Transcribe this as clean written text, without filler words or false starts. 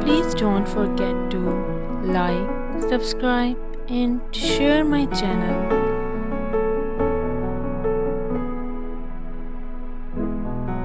Please don't forget to like, subscribe and share my channel.